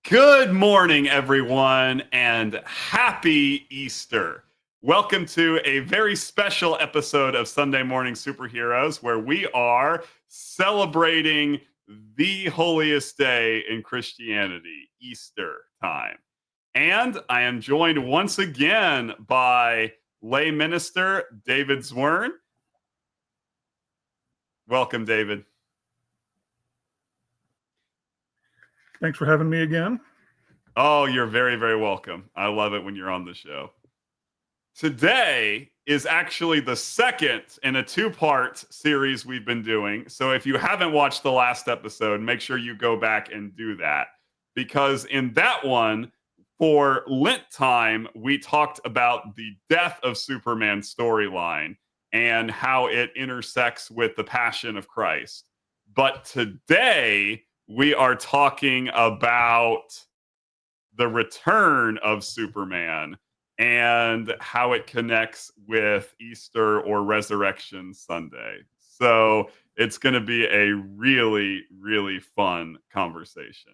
Good morning, everyone, and happy Easter. Welcome to a very special episode of Sunday Morning Superheroes where we are celebrating the holiest day in Christianity, Easter time. And I am joined once again by lay minister David Zwirn. Welcome, David. Thanks for having me again. Oh, you're very, very welcome. I love it when you're on the show. Today is actually the second in a two-part series we've been doing. So if you haven't watched the last episode, make sure you go back and do that. Because in that one, for Lent time, we talked about the death of Superman storyline and how it intersects with the Passion of Christ. But today, we are talking about the return of Superman and how it connects with Easter or Resurrection Sunday. So it's going to be a really, really fun conversation.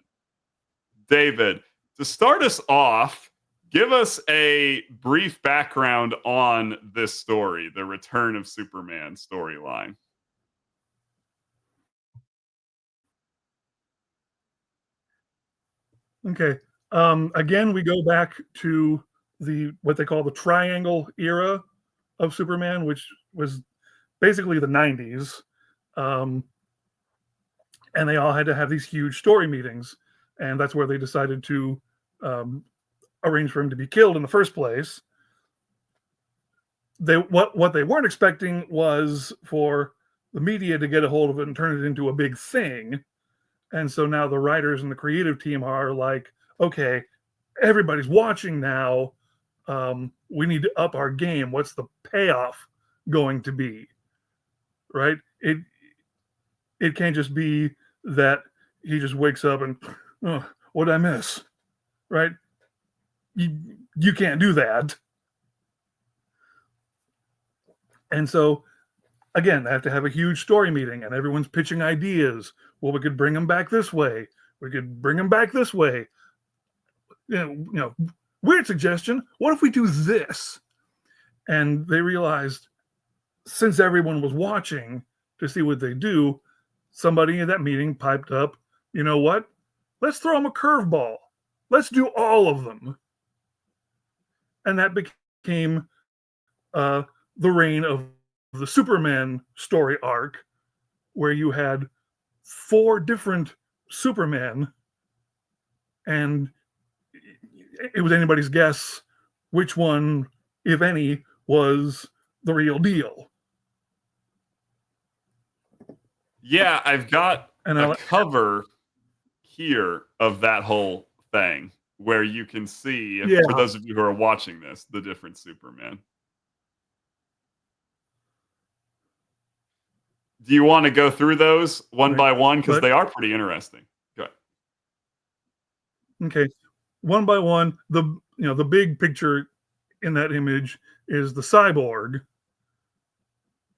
David, to start us off, give us a brief background on this story, the Return of Superman storyline. Okay. Again, we go back to what they call the Triangle era of Superman, which was basically the 90s. And they all had to have these huge story meetings. And that's where they decided to arrange for him to be killed in the first place. What they weren't expecting was for the media to get a hold of it and turn it into a big thing. And so now the writers and the creative team are like, okay, everybody's watching now. We need to up our game. What's the payoff going to be? Right? It can't just be that he just wakes up and, oh, what'd I miss? Right? You can't do that. And so, again, they have to have a huge story meeting and everyone's pitching ideas. Well, we could bring him back this way. We could bring him back this way. Weird suggestion. What if we do this? And they realized, since everyone was watching to see what they do, somebody in that meeting piped up, you know what? Let's throw him a curveball. Let's do all of them. And that became the reign of the Superman story arc, where you had 4 different Supermen, and it was anybody's guess which one, if any, was the real deal. Yeah, I've got a cover here of that whole thing where you can see, for those of you who are watching this, the different Superman. Do you want to go through those one by one? Because they are pretty interesting. Go ahead. Okay. One by one, the big picture in that image is the cyborg,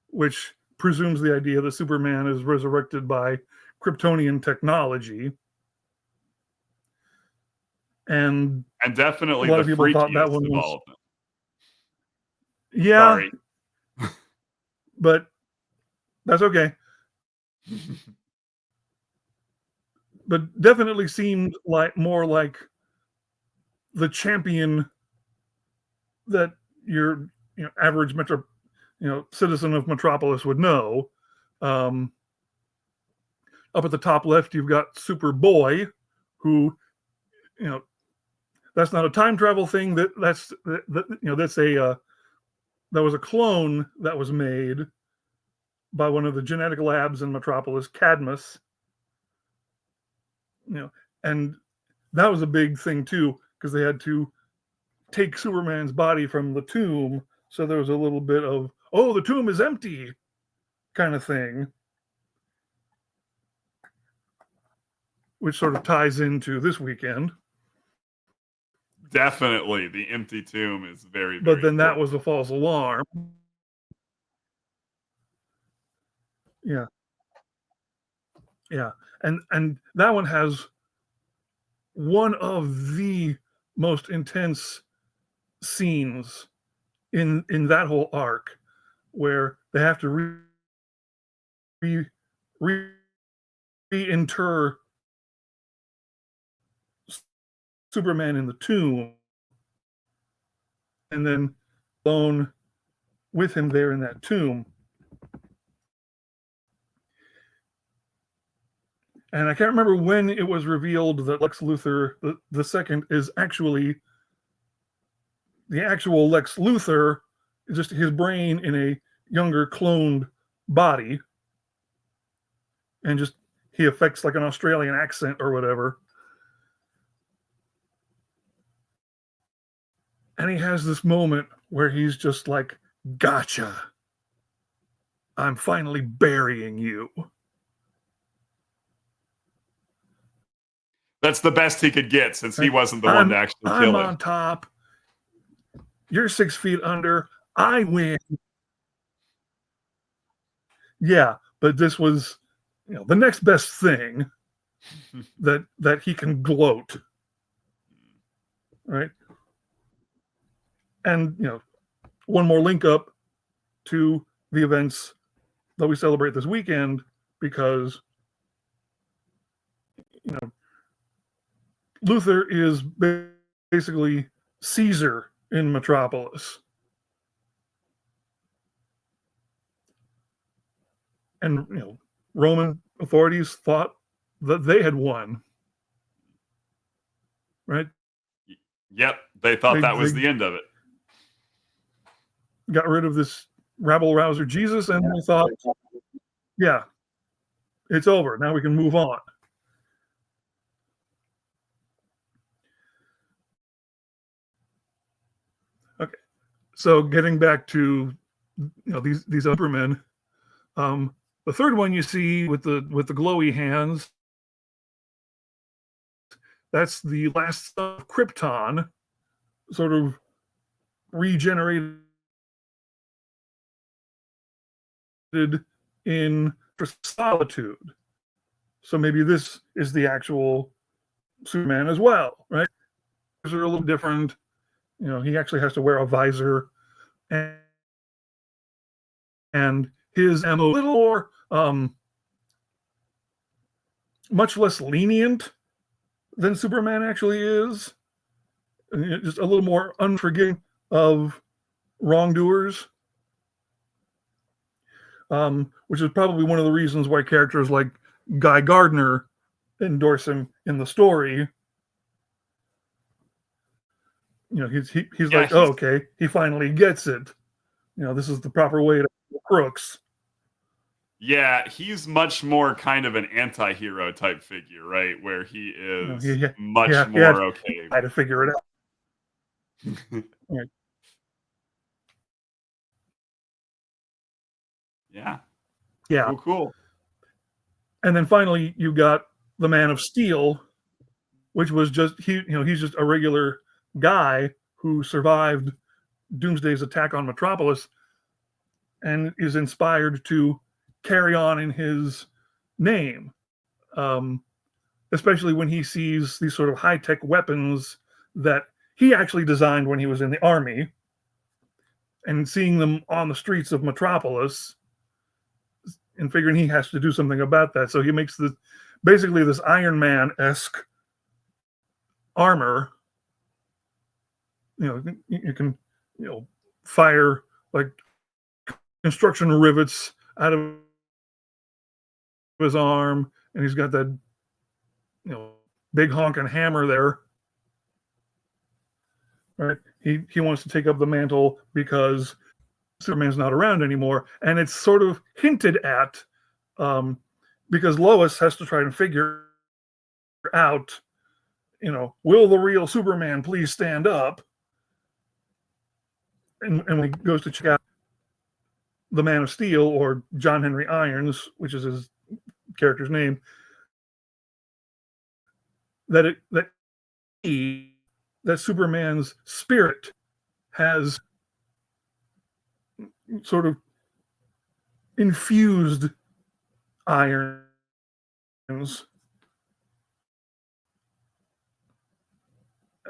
which presumes the idea that Superman is resurrected by Kryptonian technology. And definitely the freakiest of all of them. Yeah. Sorry. But that's okay. But definitely seemed more like the champion that your average citizen of Metropolis would know. Up at the top left, you've got Superboy, who, that's not a time travel thing. That was a clone that was made by one of the genetic labs in Metropolis, Cadmus. And that was a big thing too, because they had to take Superman's body from the tomb. So there was a little bit of, oh, the tomb is empty kind of thing, which sort of ties into this weekend. Definitely. The empty tomb is very, very But then important. that was a false alarm. Yeah. And that one has one of the most intense scenes in that whole arc, where they have to reinter Superman in the tomb, and then alone with him there in that tomb. And I can't remember when it was revealed that Lex Luthor the second is actually the actual Lex Luthor, just his brain in a younger cloned body, and just he affects like an Australian accent or whatever. And he has this moment where he's just like, "Gotcha. I'm finally burying you." That's the best he could get, since he wasn't the one to actually kill I'm him. on top. You're 6 feet under. I win. Yeah, but this was, the next best thing that he can gloat, right? And one more link up to the events that we celebrate this weekend, because Luthor is basically Caesar in Metropolis. And Roman authorities thought that they had won. Right? Yep, they thought that was the end of it. Got rid of this rabble rouser Jesus, and they thought, yeah, it's over. Now we can move on. Okay, so getting back to these Supermen, the third one you see with the glowy hands, that's the last of Krypton, sort of regenerated in solitude. So maybe this is the actual Superman as well, right? These are a little different. He actually has to wear a visor, and his MO a little more, much less lenient than Superman actually is. Just a little more unforgiving of wrongdoers, which is probably one of the reasons why characters like Guy Gardner endorse him in the story. He's like, oh, okay, he finally gets it. This is the proper way to crooks. Yeah, he's much more kind of an anti-hero type figure, right? Where he is much more okay. I had to figure it out. Right. Yeah. Cool. And then finally, you got the Man of Steel, which was just he's just a regular guy who survived Doomsday's attack on Metropolis and is inspired to carry on in his name, especially when he sees these sort of high-tech weapons that he actually designed when he was in the army, and seeing them on the streets of Metropolis and figuring he has to do something about that. So he makes basically this Iron Man-esque armor. You can fire like construction rivets out of his arm, and he's got that big honking hammer there. Right? He wants to take up the mantle because Superman's not around anymore, and it's sort of hinted at, because Lois has to try and figure out, will the real Superman please stand up? And when he goes to check out the Man of Steel, or John Henry Irons, which is his character's name, that Superman's spirit has sort of infused Irons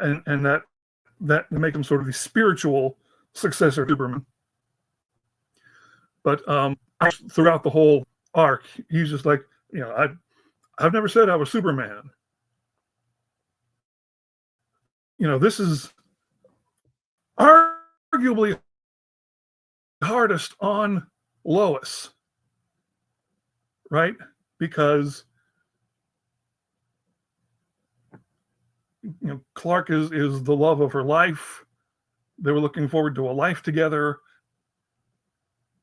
and that make him sort of the spiritual successor to Superman. But throughout the whole arc, he's just like, I've never said I was Superman. This is arguably hardest on Lois, right? Because Clark is the love of her life. They were looking forward to a life together.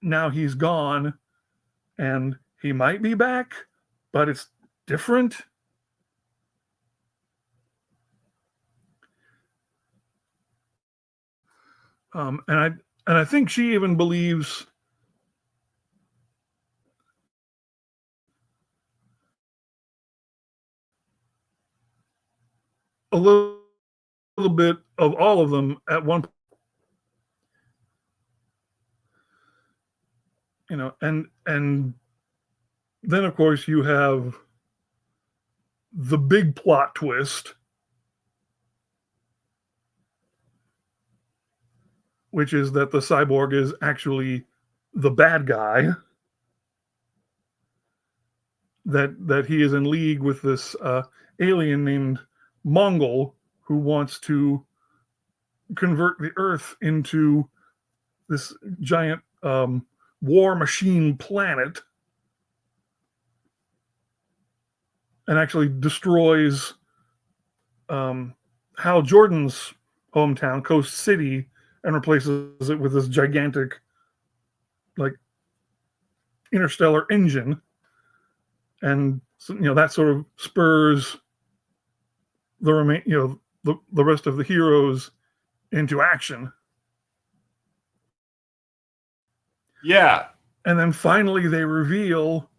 Now he's gone, and he might be back, but it's different. And I think she even believes a little bit of all of them at one point. And then of course you have the big plot twist, which is that the cyborg is actually the bad guy, that he is in league with this alien named Mongol, who wants to convert the Earth into this giant war machine planet, and actually destroys Hal Jordan's hometown, Coast City, and replaces it with this gigantic, like, interstellar engine. And that sort of spurs the rest of the heroes into action. Yeah. And then finally they reveal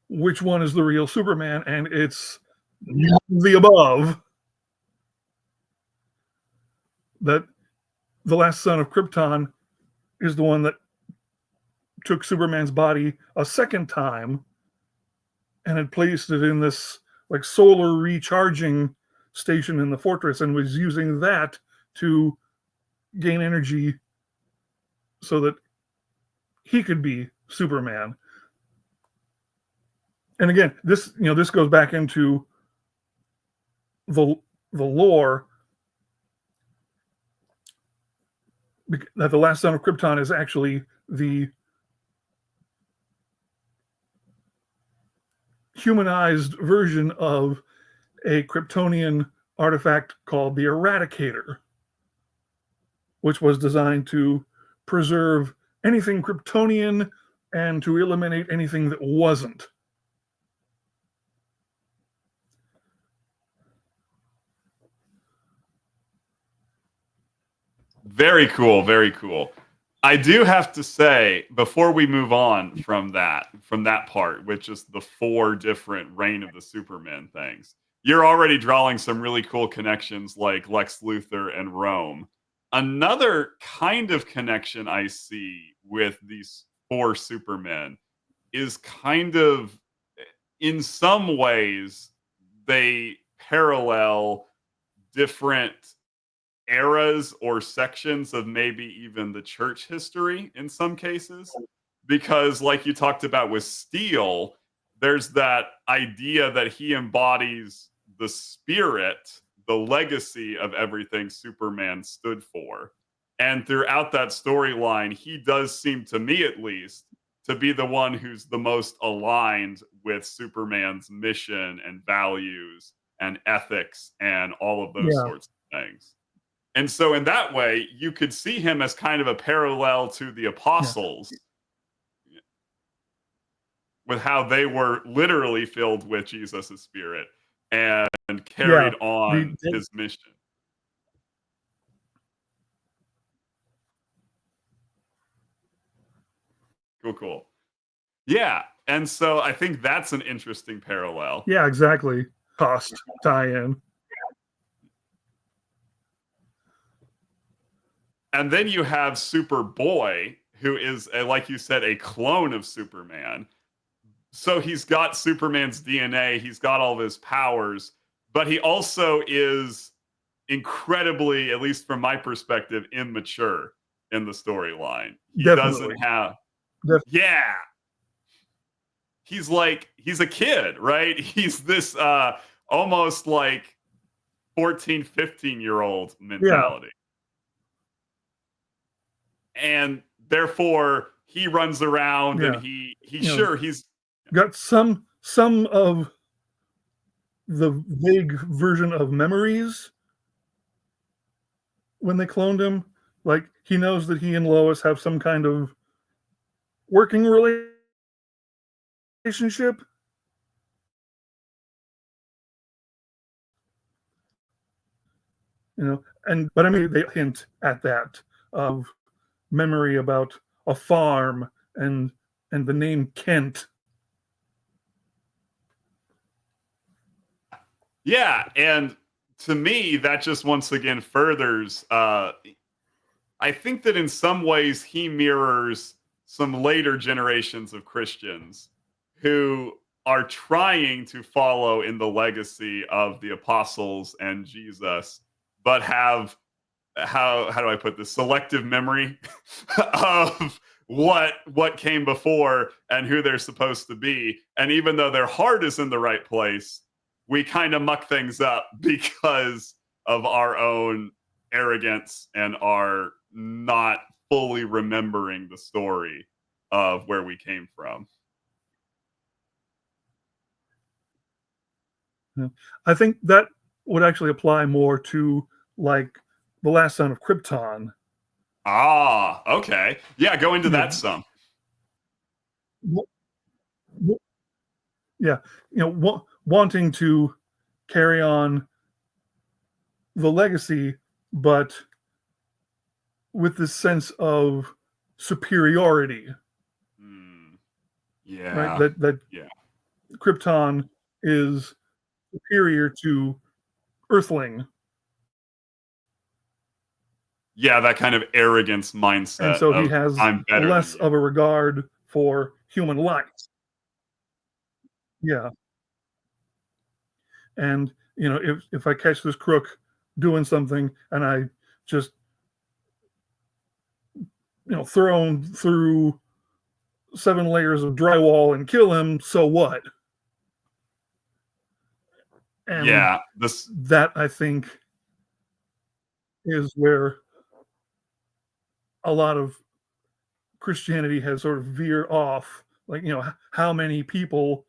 which one is the real Superman, and it's the above. That the last son of Krypton is the one that took Superman's body a second time and had placed it in this like solar recharging station in the fortress, and was using that to gain energy so that he could be Superman. And again, this goes back into the lore that the last son of Krypton is actually the humanized version of a Kryptonian artifact called the Eradicator, which was designed to preserve anything Kryptonian and to eliminate anything that wasn't. Very cool. Very cool. I do have to say, before we move on from that part, which is the 4 different Reign of the Supermen things, you're already drawing some really cool connections like Lex Luthor and Rome. Another kind of connection I see with these 4 Supermen is kind of, in some ways, they parallel different eras or sections of maybe even the church history in some cases, because like you talked about with Steel, there's that idea that he embodies the spirit, the legacy of everything Superman stood for. And throughout that storyline, he does seem, to me at least, to be the one who's the most aligned with Superman's mission and values and ethics and all of those sorts of things. And so in that way, you could see him as kind of a parallel to the apostles, with how they were literally filled with Jesus' spirit and carried on his mission. Cool. Yeah. And so I think that's an interesting parallel. Yeah, exactly. Cost tie-in. And then you have Superboy, who is, like you said, a clone of Superman. So he's got Superman's DNA, he's got all of his powers, but he also is incredibly, at least from my perspective, immature in the storyline. He doesn't Definitely. have, Def- yeah, he's like, he's a kid, right? He's this almost like 14, 15-year-old yeah, mentality. And therefore he runs around and yeah. he's You know, sure he's got some of the vague version of memories when they cloned him. Like he knows that he and Lois have some kind of working relationship. But I mean they hint at that of memory about a farm and the name Kent. yeah. And to me, that just once again furthers I think that in some ways he mirrors some later generations of Christians who are trying to follow in the legacy of the apostles and Jesus, but have, how do I put this, selective memory of what came before and who they're supposed to be. And even though their heart is in the right place, we kind of muck things up because of our own arrogance and our not fully remembering the story of where we came from. I think that would actually apply more to like the last son of Krypton. Ah, okay. Yeah, go into that You some. know, yeah, wanting to carry on the legacy, but with this sense of superiority, Hmm. right? Yeah. That Yeah. Krypton is superior to Earthling, Yeah, that kind of arrogance and mindset so he of has I'm better than less you. of a regard for human life. Yeah, and if I catch this crook doing something and I just throw him through 7 layers of drywall and kill him, so what? And Yeah, this that I think is where a lot of Christianity has sort of veered off. Like, how many people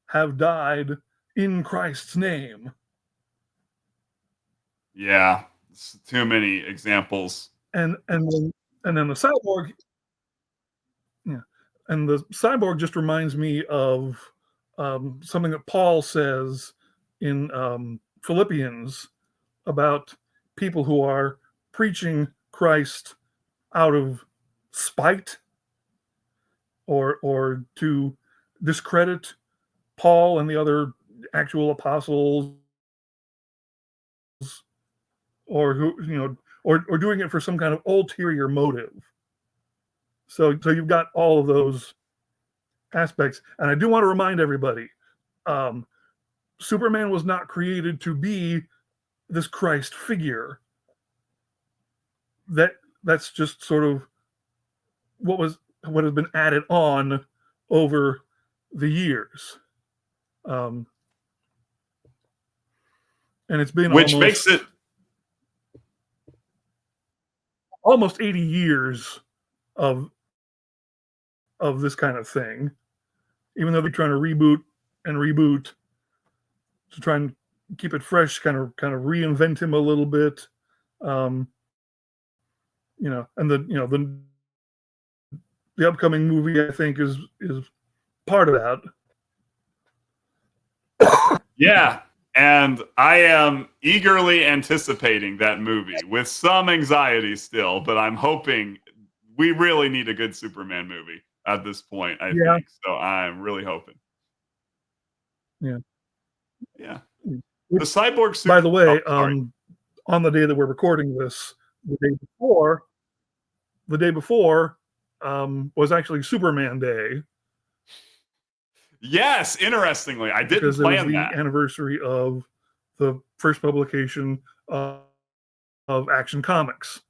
have died in Christ's name? yeah, it's too many examples. And then the cyborg, yeah, and the cyborg just reminds me of something that Paul says in Philippians about people who are preaching Christ out of spite or to discredit Paul and the other actual apostles, or who or doing it for some kind of ulterior motive. So you've got all of those aspects, and I do want to remind everybody, um, Superman was not created to be this Christ figure. That's just sort of what has been added on over the years. Um, and it's been Which makes almost it, almost 80 years of this kind of thing, even though they're trying to reboot to try and keep it fresh, kind of reinvent him a little bit. um and the upcoming movie, I think, is part of that. yeah. And I am eagerly anticipating that movie with some anxiety still, but I'm hoping, we really need a good Superman movie at this point, I Yeah, think. So I'm really hoping. yeah. Yeah. The Which, cyborg by suit. the Oh, way, sorry. on the day that we're recording this, the day before, was actually Superman Day, Yes, interestingly, I didn't because it was plan the that. anniversary of the first publication of Action Comics.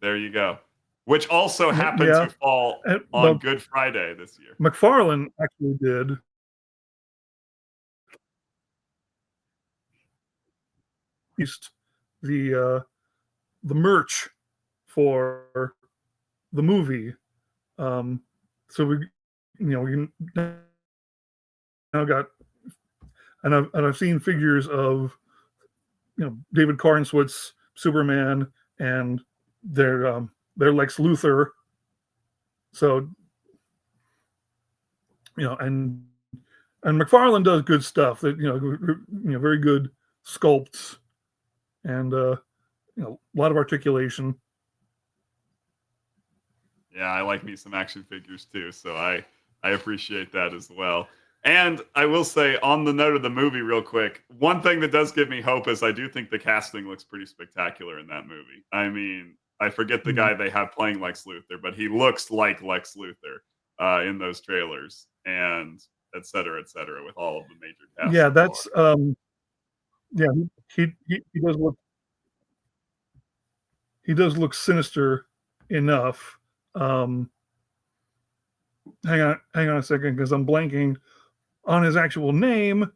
There you go. Which also happened Yeah. to fall on Well, Good Friday this year. McFarlane actually did the merch for the movie. So we now got, and I've seen figures of David Cornswit's Superman and their Lex Luthor. So and McFarlane does good stuff. That very good sculpts and a lot of articulation. Yeah, I like me some action figures too, so I appreciate that as well. And I will say, on the note of the movie, real quick, one thing that does give me hope is I do think the casting looks pretty spectacular in that movie. I mean, I forget the guy they have playing Lex Luthor, but he looks like Lex Luthor in those trailers, and et cetera, with all of the major cast. Yeah, that's yeah. He does look sinister enough. Hang on a second, because I'm blanking on his actual name,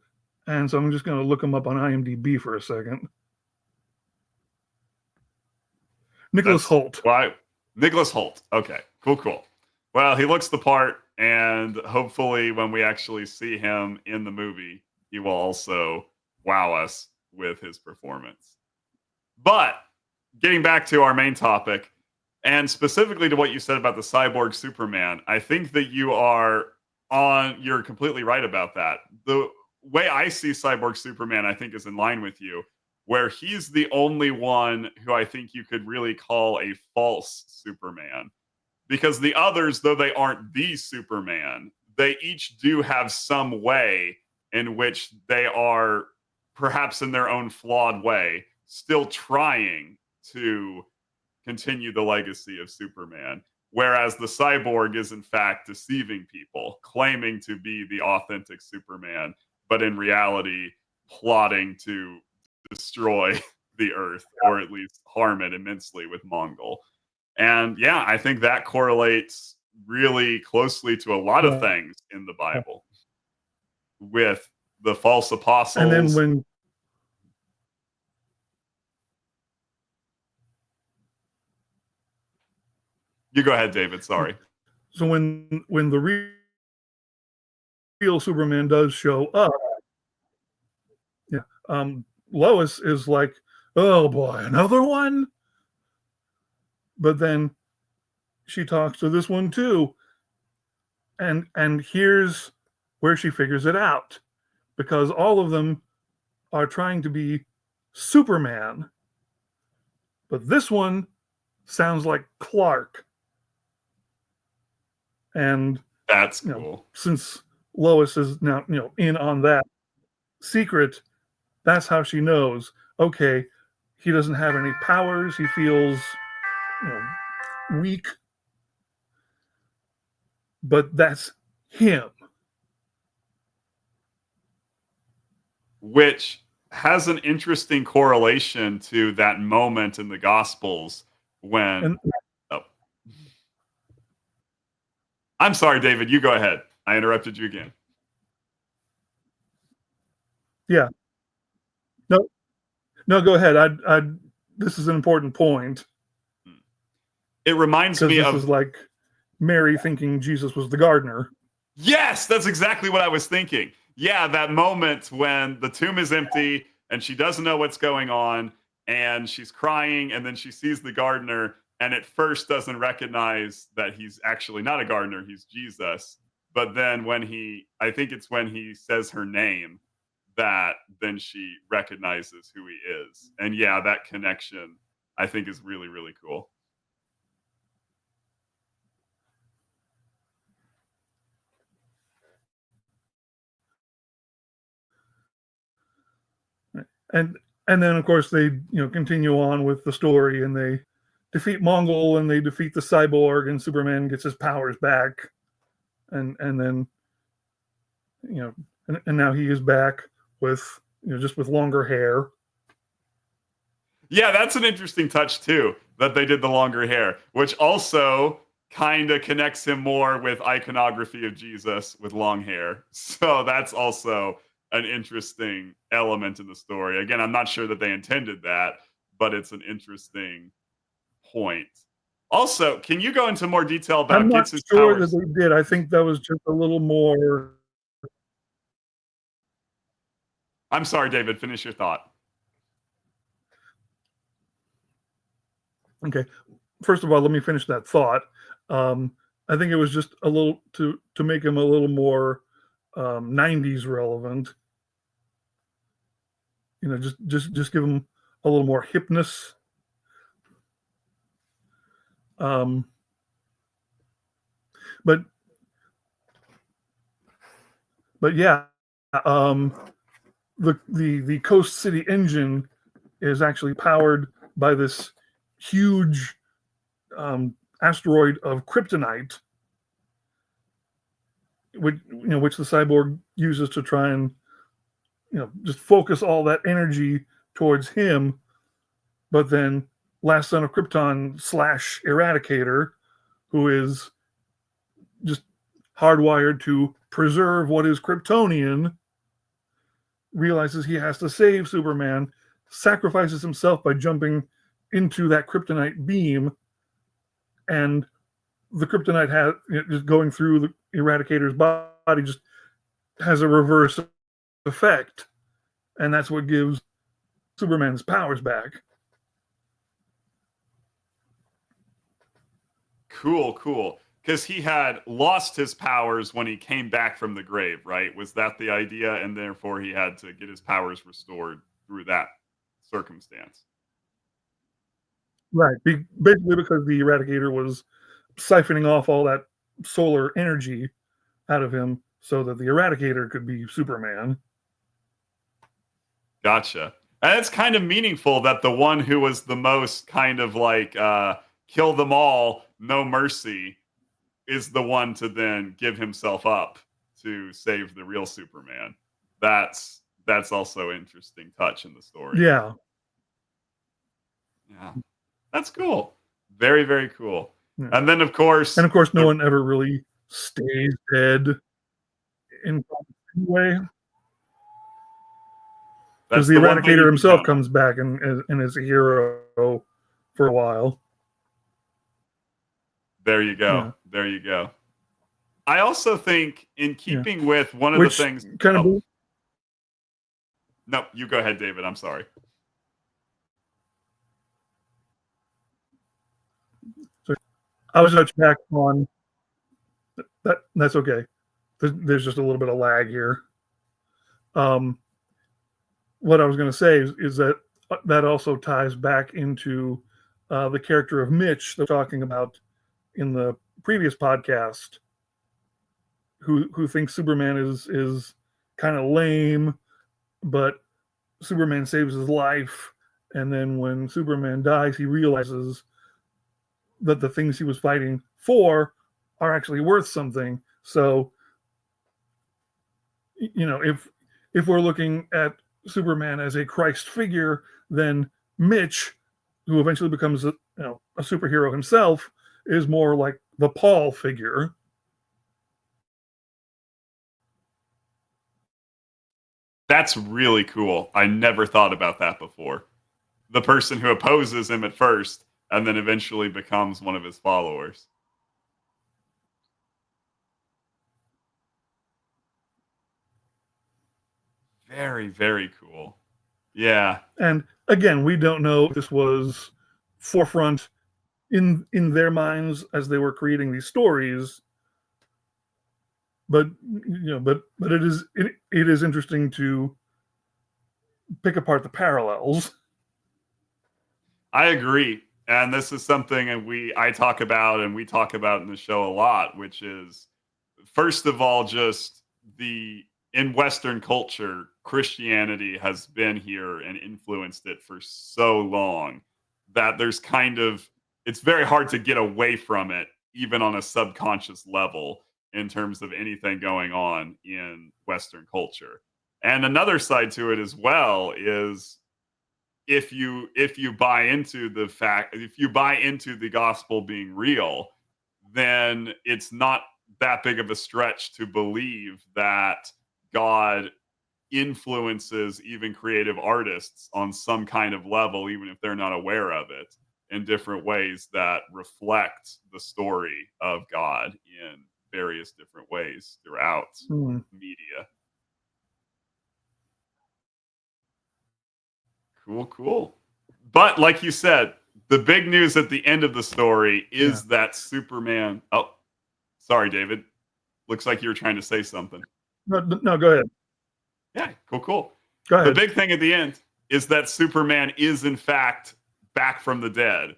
and so I'm just going to look him up on IMDb for a second. Nicholas Hoult. Why? Nicholas Hoult. Okay, cool. Well, he looks the part, and hopefully, when we actually see him in the movie, he will also wow us with his performance. But getting back to our main topic, and specifically to what you said about the cyborg Superman, I think that you're completely right about that. The way I see cyborg Superman, I think, is in line with you, where he's the only one who I think you could really call a false Superman. Because the others, though they aren't the Superman, they each do have some way in which they are, perhaps in their own flawed way, still trying to continue the legacy of Superman. Whereas the cyborg is, in fact, deceiving people, claiming to be the authentic Superman, but in reality, plotting to destroy the Earth, or at least harm it immensely with Mongol. And yeah, I think that correlates really closely to a lot of things in the Bible with the false apostles. And then when you go ahead, David. Sorry. So when the real Superman does show up, Lois is like, "Oh boy, another one." But then she talks to this one too, and here's where she figures it out, because all of them are trying to be Superman, but this one sounds like Clark. And that's cool. Since Lois is now in on that secret, that's how she knows. Okay, he doesn't have any powers. He feels weak, but that's him. Which has an interesting correlation to that moment in the Gospels when. I'm sorry, David. You go ahead. I interrupted you again. Yeah. No, go ahead. This is an important point. It reminds me of. This is like Mary thinking Jesus was the gardener. Yes, that's exactly what I was thinking. Yeah, that moment when the tomb is empty and she doesn't know what's going on and she's crying, and then she sees the gardener and at first doesn't recognize that he's actually not a gardener, he's Jesus. But then I think it's when he says her name, that then she recognizes who he is. And yeah, that connection I think is really, really cool. And then of course they continue on with the story, and they defeat Mongol and they defeat the cyborg, and Superman gets his powers back, and then and now he is back with just with longer hair. Yeah, that's an interesting touch too, that they did the longer hair, which also kind of connects him more with iconography of Jesus with long hair. So that's also an interesting element in the story. Again, I'm not sure that they intended that, but it's an interesting point. Also, can you go into more detail I'm about not Gitz's sure that powers? they did. I think that was just a little more. I'm sorry, David, finish your thought. Okay. First of all, let me finish that thought. Um, I think it was just a little to make him a little more 90s relevant. You know, just give him a little more hipness. Um, but but yeah, um, the Coast City engine is actually powered by this huge asteroid of kryptonite, which the cyborg uses to try and just focus all that energy towards him. But then Last Son of Krypton / Eradicator, who is just hardwired to preserve what is Kryptonian, realizes he has to save Superman, sacrifices himself by jumping into that kryptonite beam, and the kryptonite has just going through the Eradicator's body just has a reverse effect, and that's what gives Superman's powers back. Cool, cool. Because he had lost his powers when he came back from the grave, right? Was that the idea? And therefore he had to get his powers restored through that circumstance. Right. Basically, because the Eradicator was siphoning off all that solar energy out of him so that the Eradicator could be Superman. Gotcha. And it's kind of meaningful that the one who was the most kind of like kill them all, no mercy, is the one to then give himself up to save the real Superman. That's also an interesting touch in the story. Yeah. Yeah. That's cool. Very, very cool. Yeah. And then of course And of course, no one ever really stays dead in any way. Because that's the the one thing Eradicator you can himself count on. comes back and is a hero for a while. There you go. Yeah. There you go. I also think in Yeah. keeping with one of the Which things kind of. oh, no, you go ahead, David. I'm sorry. I was touch back on that. That's okay. There's just a little bit of lag here. What I was going to say is that that also ties back into the character of Mitch that we're talking about in the previous podcast, who thinks Superman is kind of lame, but Superman saves his life, and then when Superman dies, he realizes that the things he was fighting for are actually worth something. So, if we're looking at Superman as a Christ figure, then Mitch, who eventually becomes a superhero himself, is more like the Paul figure. That's really cool. I never thought about that before. The person who opposes him at first and then eventually becomes one of his followers. Very, very cool. Yeah. And again, we don't know if this was forefront in their minds as they were creating these stories, but it is interesting to pick apart the parallels. I agree. And this is something I talk about and we talk about in the show a lot, which is first of all, just the in Western culture, Christianity has been here and influenced it for so long that there's kind of it's very hard to get away from it, even on a subconscious level, in terms of anything going on in Western culture. And another side to it as well is if you buy into the fact, if you buy into the gospel being real, then it's not that big of a stretch to believe that God influences even creative artists on some kind of level, even if they're not aware of it, in different ways that reflect the story of God in various different ways throughout Mm, media. Cool, cool. But like you said, the big news at the end of the story yeah. is that Superman. Oh, sorry, David. Looks like you were trying to say something. No, go ahead. Yeah, cool, cool. Go The ahead. big thing at the end is that Superman is, in fact, back from the dead.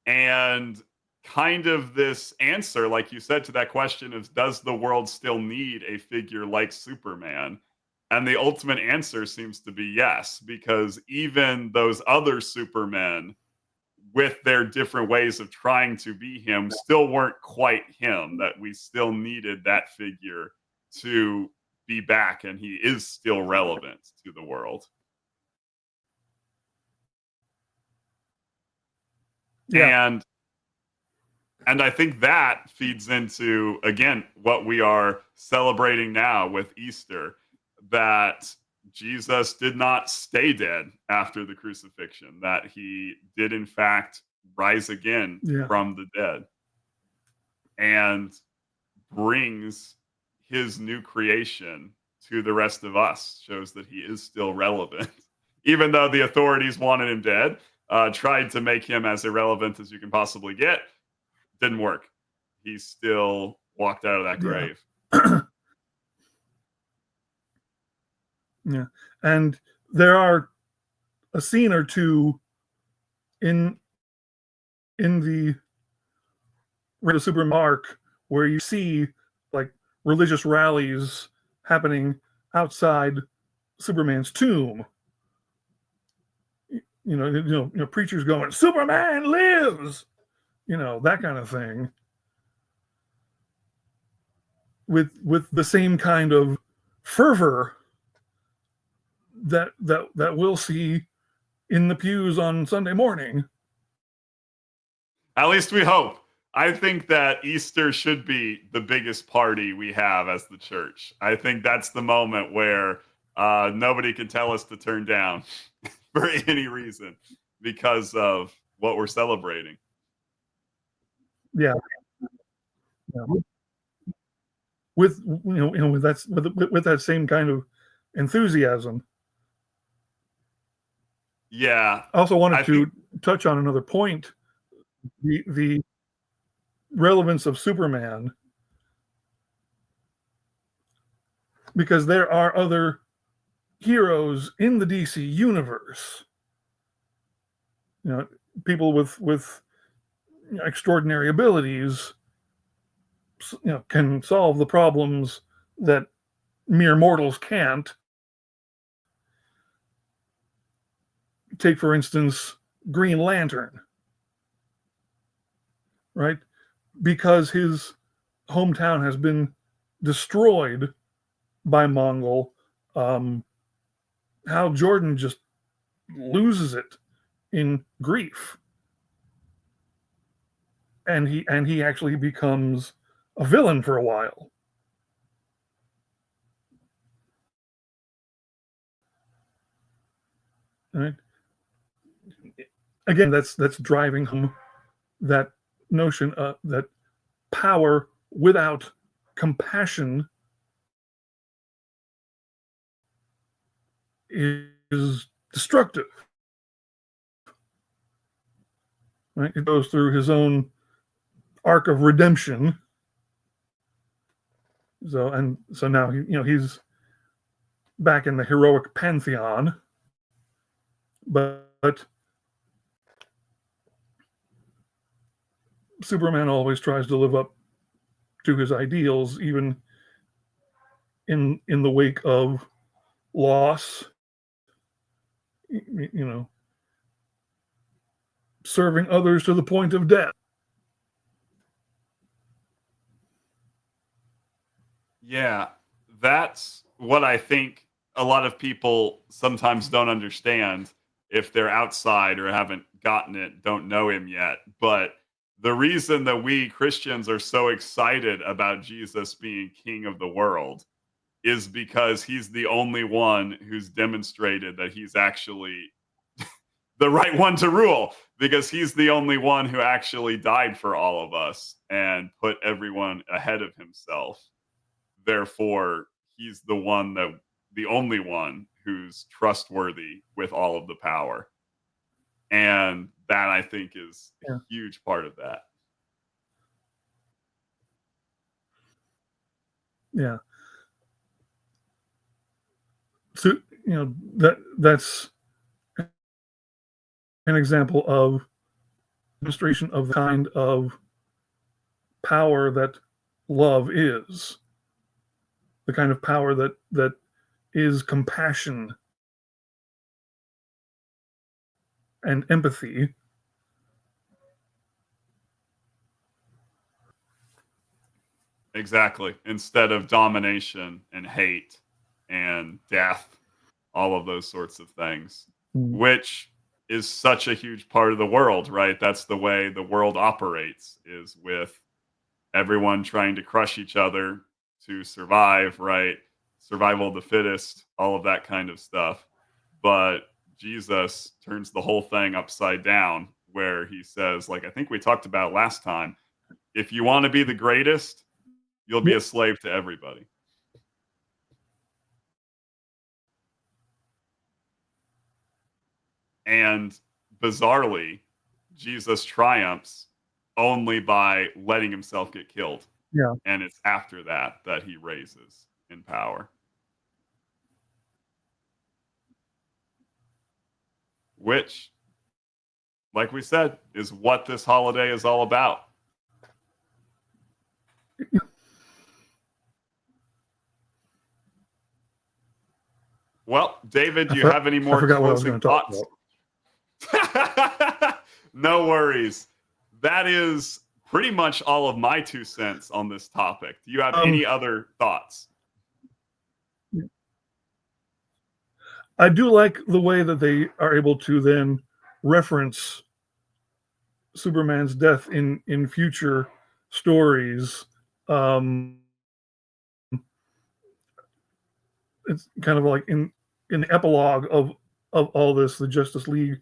And kind of this answer, like you said, to that question is, does the world still need a figure like Superman? And the ultimate answer seems to be yes, because even those other Supermen, with their different ways of trying to be him, still weren't quite him, that we still needed that figure to be back, and he is still relevant to the world. Yeah. And I think that feeds into, again, what we are celebrating now with Easter, that Jesus did not stay dead after the crucifixion, that he did, in fact, rise again Yeah. from the dead and brings his new creation to the rest of us, shows that he is still relevant. Even though the authorities wanted him dead, tried to make him as irrelevant as you can possibly get, didn't work. He still walked out of that Yeah. grave. Yeah. And there are a scene or two in the Super Mark where you see like religious rallies happening outside Superman's tomb. Preachers going, "Superman lives," that kind of thing, with the same kind of fervor that we'll see in the pews on Sunday morning. At least we hope. I think that Easter should be the biggest party we have as the church. I think that's the moment where nobody can tell us to turn down for any reason because of what we're celebrating. Yeah, yeah. With that same kind of enthusiasm. Yeah, I also I wanted think to touch on another point: the relevance of Superman, because there are other heroes in the DC universe. People with extraordinary abilities, can solve the problems that mere mortals can't. Take, for instance, Green Lantern, right? Because his hometown has been destroyed by Mongol, Hal Jordan just loses it in grief, and he actually becomes a villain for a while. Right? Again, that's driving home that notion that power without compassion is destructive. Right? It goes through his own arc of redemption. So now he's back in the heroic pantheon, but Superman always tries to live up to his ideals, even in the wake of loss. You know, serving others to the point of death. Yeah, that's what I think a lot of people sometimes don't understand. if they're outside or haven't gotten it, don't know him yet. But the reason that we Christians are so excited about Jesus being king of the world is because he's the only one who's demonstrated that he's actually the right one to rule, because he's the only one who actually died for all of us and put everyone ahead of himself. Therefore, he's the only one who's trustworthy with all of the power. And that, I think, is a huge part of that. Yeah. So, that's an example of demonstration of the kind of power that love is, the kind of power that is compassion and empathy. Exactly. Instead of domination and hate and death, all of those sorts of things, which is such a huge part of the world, right? That's the way the world operates, is with everyone trying to crush each other to survive, right? Survival of the fittest, all of that kind of stuff. But Jesus turns the whole thing upside down, where he says, like I think we talked about last time, if you want to be the greatest, you'll be a slave to everybody. And bizarrely, Jesus triumphs only by letting himself get killed. Yeah. And it's after that that he raises in power. Which, like we said, is what this holiday is all about. Well, David, do you have any more closing thoughts? No worries. That is pretty much all of my 2 cents on this topic. Do you have any other thoughts? I do like the way that they are able to then reference Superman's death in future stories. It's kind of like in the epilogue of all this, the Justice League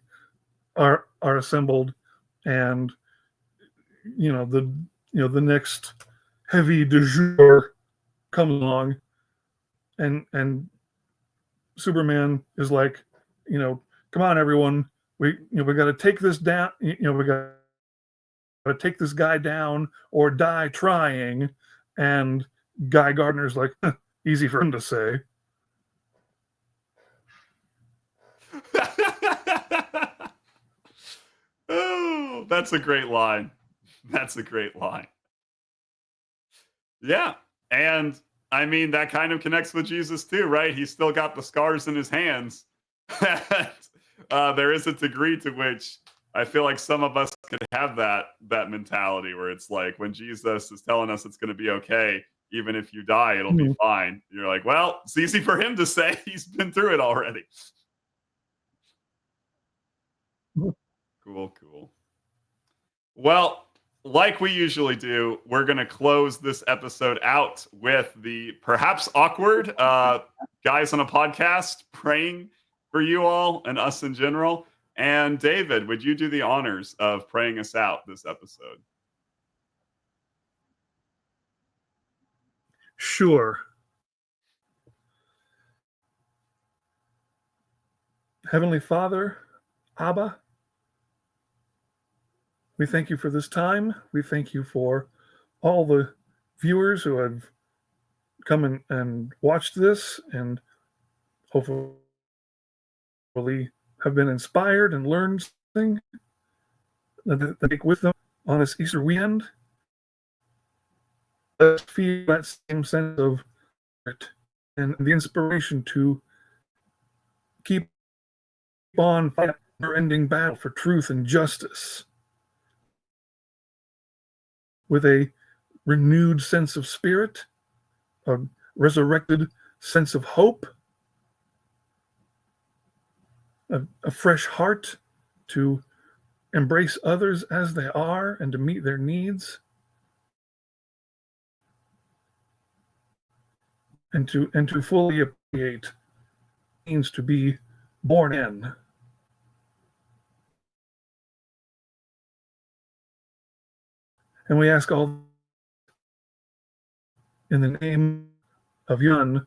are assembled, and the next heavy du jour comes along, and Superman is like, come on, everyone, we got to take this down. We got to take this guy down or die trying. And Guy Gardner's like, easy for him to say. Oh, that's a great line. That's a great line. Yeah. And I mean, that kind of connects with Jesus too, right? He's still got the scars in his hands. There is a degree to which I feel like some of us could have that mentality, where it's like, when Jesus is telling us it's going to be okay, even if you die, it'll be fine. You're like, well, it's easy for him to say. He's been through it already. Cool. Well, like we usually do, we're going to close this episode out with the perhaps awkward guys on a podcast praying for you all and us in general. And David, would you do the honors of praying us out this episode? Sure. Heavenly Father, Abba, we thank you for this time. We thank you for all the viewers who have come and watched this, and hopefully have been inspired and learned something that they take with them on this Easter weekend. Let's feel that same sense of it and the inspiration to keep on fighting our ending battle for truth and justice with a renewed sense of spirit, a resurrected sense of hope, a fresh heart to embrace others as they are and to meet their needs, and to fully appreciate what it means to be born in. And we ask all in the name of Yun.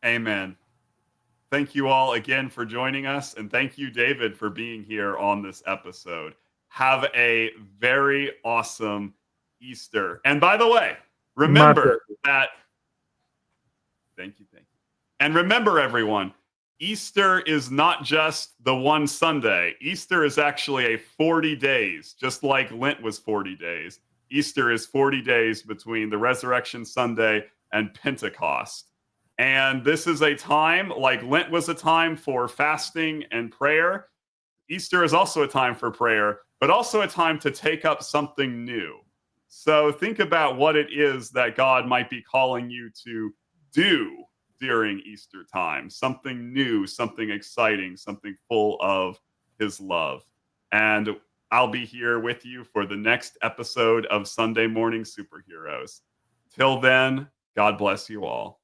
Amen. Thank you all again for joining us. And thank you, David, for being here on this episode. Have a very awesome Easter. And by the way, remember that. Thank you. And remember, everyone, Easter is not just the one Sunday. Easter is actually a 40 days, just like Lent was 40 days. Easter is 40 days between the Resurrection Sunday and Pentecost. And this is a time, like Lent was a time for fasting and prayer. Easter is also a time for prayer, but also a time to take up something new. So think about what it is that God might be calling you to do during Easter time. Something new, something exciting, something full of his love. And I'll be here with you for the next episode of Sunday Morning Superheroes. Till then, God bless you all.